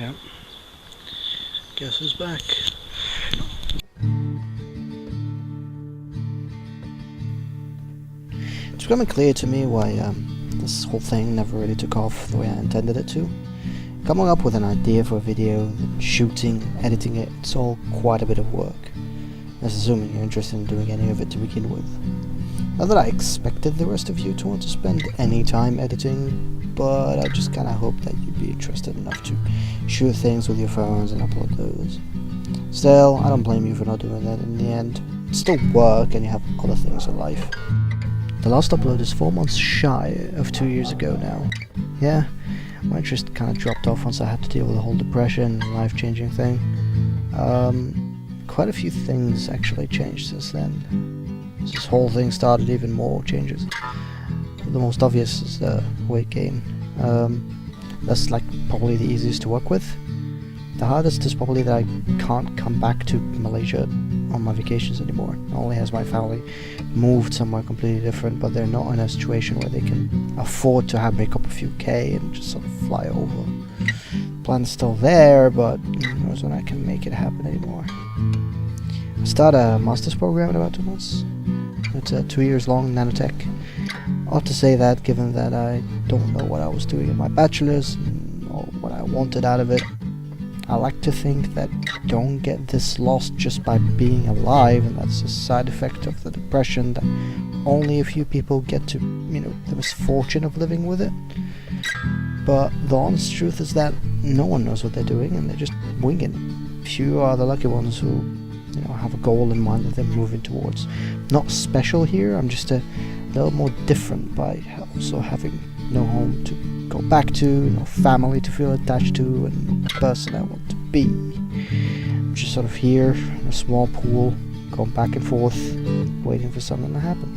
Yep. Guess who's back? It's becoming clear to me why this whole thing never really took off the way I intended it to. Coming up with an idea for a video, then shooting, editing it, it's all quite a bit of work. That's assuming you're interested in doing any of it to begin with. Not that I expected the rest of you to want to spend any time editing, but I just kinda hoped that you'd be interested enough to shoot things with your phones and upload those. Still, I don't blame you for not doing that in the end. It's still work and you have other things in life. The last upload is 4 months shy of 2 years ago now. Yeah, my interest kinda dropped off once I had to deal with the whole depression and life-changing thing. Quite a few things actually changed since then. This whole thing started even more changes. The most obvious is the weight gain. That's like probably the easiest to work with. The hardest is probably that I can't come back to Malaysia on my vacations anymore. Not only has my family moved somewhere completely different, but they're not in a situation where they can afford to make up a few K and just sort of fly over. Plan's still there, but who knows when I can make it happen anymore. I start a master's program in about 2 months. It's 2 years long, nanotech. Odd to say that, given that I don't know what I was doing in my bachelor's or what I wanted out of it. I like to think that you don't get this lost just by being alive, and that's a side effect of the depression that only a few people get to, the misfortune of living with it. But the honest truth is that no one knows what they're doing and they're just winging it. Few are the lucky ones who have a goal in mind that they're moving towards. Not special here, I'm just a little more different by also having no home to go back to, no family to feel attached to, and no person I want to be. I'm just sort of here in a small pool, going back and forth, waiting for something to happen.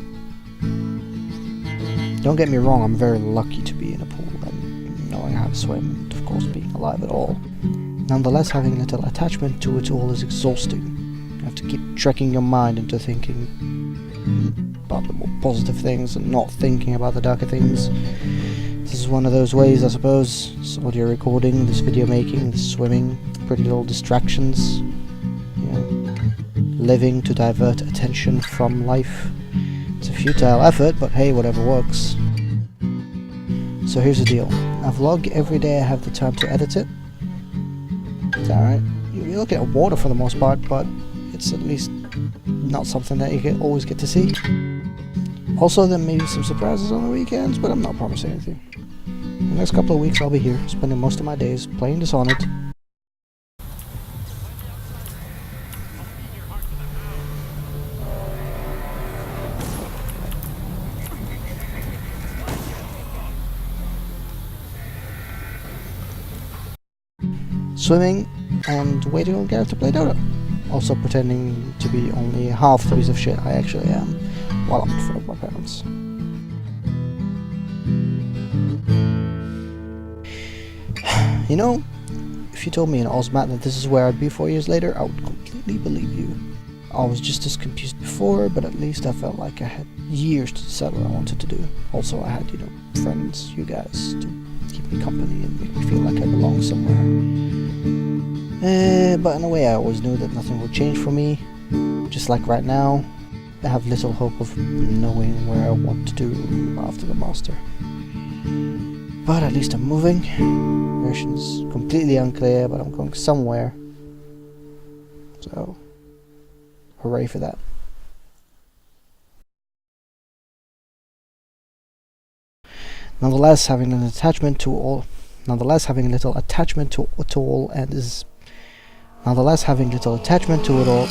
Don't get me wrong, I'm very lucky to be in a pool and knowing how to swim, and of course being alive at all. Nonetheless, having little attachment to it all is exhausting. You have to keep tricking your mind into thinking about the more positive things and not thinking about the darker things. This is one of those ways, I suppose. This audio recording, this video making, this swimming, pretty little distractions. Living to divert attention from life. It's a futile effort, but hey, whatever works. So here's the deal. I vlog every day I have the time to edit it. It's alright. You're looking at water for the most part, but it's at least not something that you always get to see. Also, there may be some surprises on the weekends, but I'm not promising anything. The next couple of weeks I'll be here, spending most of my days playing Dishonored. Swimming and waiting on Gareth to play Dota. Also pretending to be only half the piece of shit I actually am while I'm in front of my parents. If you told me in Oldman that this is where I'd be 4 years later, I would completely believe you. I was just as confused before, but at least I felt like I had years to decide what I wanted to do. Also, I had, friends, you guys, to keep me company and make me feel like I belong somewhere. But in a way I always knew that nothing would change for me. Just like right now, I have little hope of knowing where I want to do after the master. But at least I'm moving. Direction's completely unclear, but I'm going somewhere. So, hooray for that. Nonetheless, having a little attachment to all and is... Nonetheless, having little attachment to it all